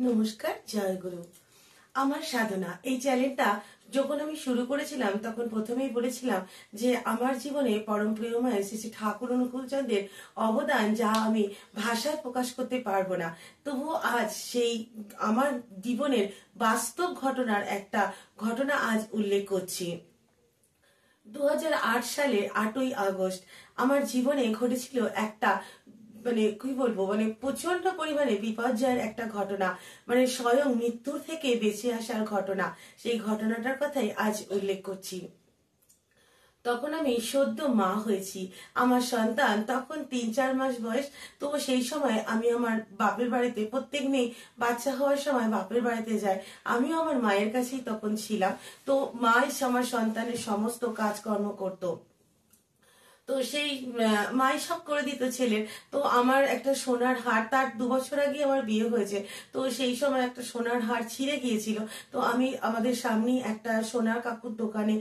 নমস্কার, জয় গুরু। আমার সাধনা এই চ্যানেলটা যখন আমি শুরু করেছিলাম তখন প্রথমেই বলেছিলাম যে আমার জীবনে পরম প্রিয়ময় শ্রী শ্রী ঠাকুর অনুকূল চন্দ্রের অবদান যা আমি ভাষায় প্রকাশ করতে পারবো না। তবুও আজ সেই আমার জীবনের বাস্তব ঘটনার একটা ঘটনা আজ উল্লেখ করছি। 2008 সালের 8ই আগস্ট আমার জীবনে ঘটেছিল একটা কি বলবো, প্রচন্ড পরিমাণে বিপর্যয়ের একটা ঘটনা, স্বয়ং মৃত্যুর থেকে বেঁচে আসার ঘটনা। সেই ঘটনাটার কথাই আজ উল্লেখ করছি। তখন আমি সদ্য মা হয়েছি। আমার সন্তান তখন 3-4 মাস বয়স। তো সেই সময় আমি আমার বাপের বাড়িতে, প্রত্যেক মেয়ে বাচ্চা হওয়ার সময় বাপের বাড়িতে যায়, আমিও আমার মায়ের কাছেই তখন ছিলাম। তো মাই আমার সন্তানের সমস্ত কাজকর্ম করতো। তো সেই মাই সব করে দিত ছেলের। তো আমার একটা সোনার হার, তার 2 বছর আগে আমার বিয়ে হয়েছে, তো সেই সময় একটা সোনার হার ছিঁড়ে গিয়েছিল। তো আমি আমাদের সামনেই একটা সোনার কাকুর দোকানে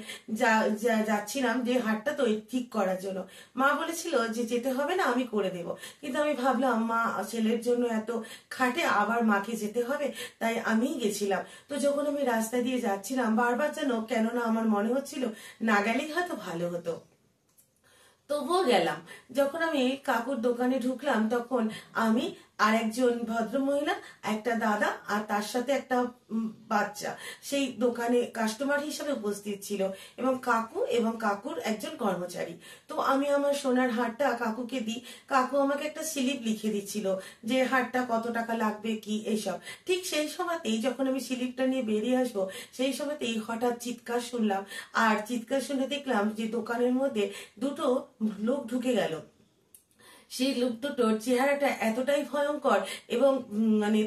যাচ্ছিলাম যে হারটা তো ঠিক করার জন্য। মা বলেছিল যে যেতে হবে না, আমি করে দেব। কিন্তু আমি ভাবলাম মা ছেলের জন্য এত খাটে, আবার মাকে যেতে হবে, তাই আমিই গেছিলাম। তো যখন আমি রাস্তা দিয়ে যাচ্ছিলাম বারবার যেন কেননা আমার মনে হচ্ছিল না গেলেই হয়তো ভালো হতো, তবুও গেলাম। যখন আমি কাকুর দোকানে ঢুকলাম তখন আমি আর একজন ভদ্রমহিলা, একটা দাদা আর তার সাথে একটা বাচ্চা সেই দোকানে কাস্টমার হিসেবে উপস্থিত ছিল, এবং কাকু এবং কাকুর একজন কর্মচারী। তো আমি আমার সোনার হারটা কাকুকে দিই। কাকু আমাকে একটা স্লিপ লিখে দিচ্ছিল যে হারটা কত টাকা লাগবে কি এইসব। ঠিক সেই সময়তেই যখন আমি স্লিপটা নিয়ে বেরিয়ে আসবো, সেই সময়তেই হঠাৎ চিৎকার শুনলাম। আর চিৎকার শুনে দেখলাম যে দোকানের মধ্যে দুটো লোক ঢুকে গেল। সেই লোক দুটোর চেহারাটা এতটাই ভয়ঙ্কর এবং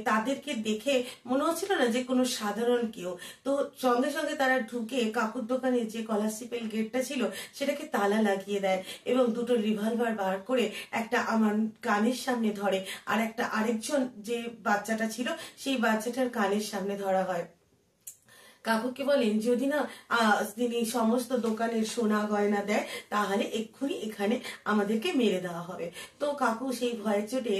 তাদেরকে দেখে মনে হচ্ছিল না যে কোনো সাধারণ কেউ। তো সঙ্গে সঙ্গে তারা ঢুকে কাকুর দোকানে যে কলারশিপের গেটটা ছিল সেটাকে তালা লাগিয়ে দেয়, এবং দুটো রিভলভার বার করে একটা আমার কানের সামনে ধরে, আর একটা আরেকজন যে বাচ্চাটা ছিল সেই বাচ্চাটার কানের সামনে ধরা হয়। কাকুকে বলেন যদি না তিনি সমস্ত দোকানের সোনা গয়না দেয় তাহলে এক্ষুনি এখানে আমাদেরকে মেরে দেওয়া হবে। তো কাকু সেই ভয়ের চোটে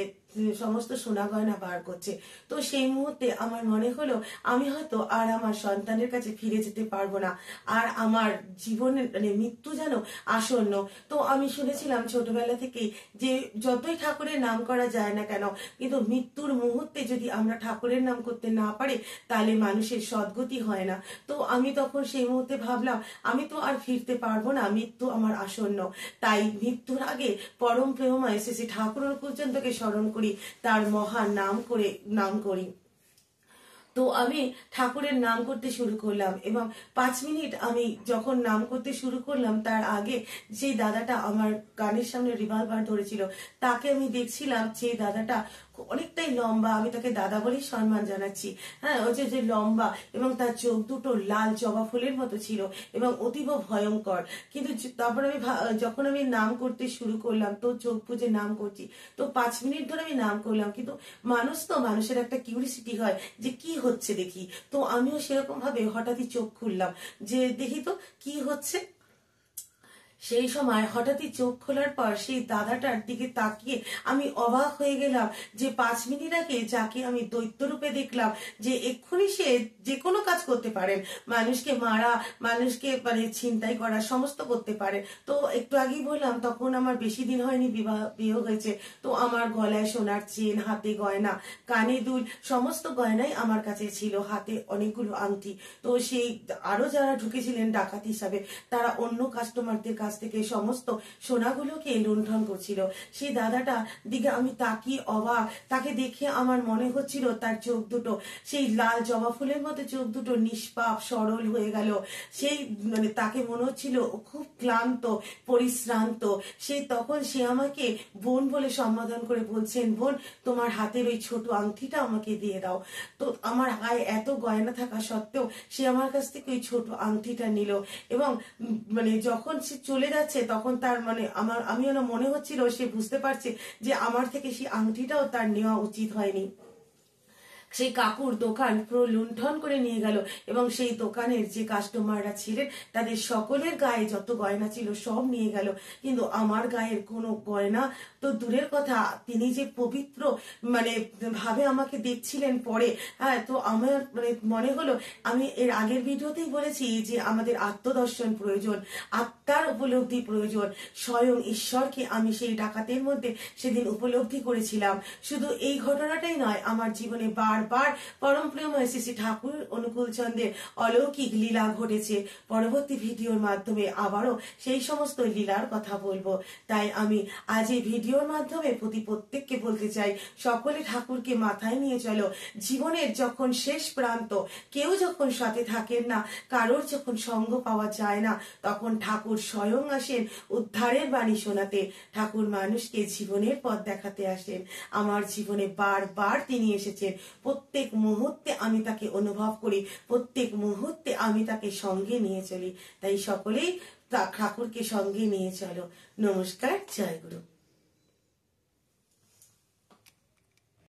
সমস্ত সোনা গয়না বার করছে। তো সেই মুহূর্তে আমার মনে হলো আমি হয়তো আর আমার সন্তানের কাছে ফিরে যেতে পারবো না, আর আমার জীবনের মৃত্যু যেন আসন্ন। তো আমি শুনেছিলাম ছোটবেলা থেকেই যে যতই ঠাকুরের নাম করা যায় না কেন, কিন্তু মৃত্যুর মুহূর্তে যদি আমরা ঠাকুরের নাম করতে না পারি তাহলে মানুষের সদ্গতি হয় না। তো আমি তখন সেই মুহূর্তে ভাবলাম আমি তো আর ফিরতে পারবো না, মৃত্যু আমার আসন্ন। তাই মৃত্যুর আগে পরম প্রেমময় শ্রী শ্রী ঠাকুর অনুকূলচন্দ্রকে স্মরণ করি, তার মহান নাম করি। তো আমি ঠাকুরের নাম করতে শুরু করলাম, এবং 5 মিনিট আমি যখন নাম করতে শুরু করলাম তার আগে যে দাদাটা আমার কানের সামনে রিভলভার ধরেছিল তাকে আমি দেখছিলাম। যে দাদাটা অনেকটাই লম্বা, আমি তাকে দাদা বলেই সম্মান জানাচ্ছি। হ্যাঁ, ওই যে লম্বা, এবং তার চোখ দুটো লাল জবা ফুলের মতো ছিল এবং অতীব ভয়ঙ্কর। কিন্তু তারপর আমি যখন আমি নাম করতে শুরু করলাম, তো চোখ বুজে নাম করছি, তো 5 মিনিট ধরে আমি নাম করলাম। কিন্তু মানুষের একটা কিউরিসিটি হয় যে কি হচ্ছে দেখি। তো আমিও সেরকম ভাবে হঠাৎই চোখ খুললাম যে দেখি তো কি হচ্ছে। সেই সময় হঠাৎই চোখ খোলার পর সেই দাদাটার দিকে তাকিয়ে আমি অবাক হয়ে গেলাম যে 5 মিনিট আগে যাকে আমি দৈত্য রূপে দেখলাম, যে এক্ষুনি সে যে কোনো কাজ করতে পারেন, মানুষকে মারা, মানুষকে ছিনতাই করা, সমস্ত করতে পারে। তো একটু আগেই বললাম তখন আমার বেশি দিন হয়নি বিয়ে হয়েছে। তো আমার গলায় সোনার চেন, হাতে গয়না, কানে দুল, সমস্ত গয়নাই আমার কাছে ছিল, হাতে অনেকগুলো আংটি। তো সেই আরো যারা ঢুকেছিলেন ডাকাত হিসাবে তারা অন্য কাস্টমারদের কাছ থেকে সমস্ত সোনাগুলোকে লুণ্ঠন করছিল। সেই দাদাটা দিকে আমি তাকিয়ে অবাক। তাকে দেখে আমার মনে হচ্ছিল তার চোখ দুটো সেই লাল জবা ফুলের মতো, চোখ দুটো নিষ্পাপ সরল হয়ে গেল। সেই তাকে মনে হচ্ছিল খুব ক্লান্ত, পরিশ্রান্ত। তখন সে আমাকে বোন বলে সম্বোধন করে বলছেন, বোন তোমার হাতের ওই ছোট আংটিটা আমাকে দিয়ে দাও। তো আমার গায়ে এত গয়না থাকা সত্ত্বেও সে আমার কাছ থেকে ওই ছোট আংটিটা নিল, এবং যখন সে চলে যাচ্ছে তখন তার আমি মনে হচ্ছিল সে বুঝতে পারছে যে আমার থেকে সেই আংটিটাও তার নেওয়া উচিত হয়নি। সেই কাকুর দোকান পুরো লুণ্ঠন করে নিয়ে গেল এবং সেই দোকানের যে কাস্টমাররা ছিলেন তাদের সকলের গায়ে যত গয়না ছিল সব নিয়ে গেল, কিন্তু আমার গায়ের কোনো গয়না তো দূরের কথা, তিনি যে পবিত্র মানে ভাবে আমাকে দেখছিলেন পরে। হ্যাঁ, তো আমার মানে মনে হলো, আমি এর আগের ভিডিওতেই বলেছি যে আমাদের আত্মদর্শন প্রয়োজন, আত্মার উপলব্ধি প্রয়োজন। স্বয়ং ঈশ্বরকে আমি সেই ডাকাতের মধ্যে সেদিন উপলব্ধি করেছিলাম। শুধু এই ঘটনাটাই নয়, আমার জীবনে বারবার পরম প্রেমময় শ্রী শ্রী ঠাকুর অনুকূল চন্দ্রের অলৌকিক লীলা ঘটেছে। পরবর্তী ভিডিওর মাধ্যমে আবারও সেই সমস্ত লীলার কথা বলবো। তাই আমি আজ এই ভিডিওর মাধ্যমে প্রত্যেককে বলতে চাই, সকলে ঠাকুরকে মাথায় নিয়ে চলো। জীবনের যখন শেষ প্রান্ত, কেউ যখন সাথে থাকেন না, কারোর যখন সঙ্গ পাওয়া যায় না, তখন ঠাকুর স্বয়ং আসেন উদ্ধারের বাণী শোনাতে। ঠাকুর মানুষকে জীবনের পথ দেখাতে আসেন। আমার জীবনে বারবার তিনি এসেছেন। প্রত্যেক মুহূর্তে আমি তাকে অনুভব করি, প্রত্যেক মুহূর্তে আমি তাকে সঙ্গে নিয়ে চলি। তাই সকলেই ঠাকুরকে সঙ্গে নিয়ে চলো। নমস্কার, জয় গুরু।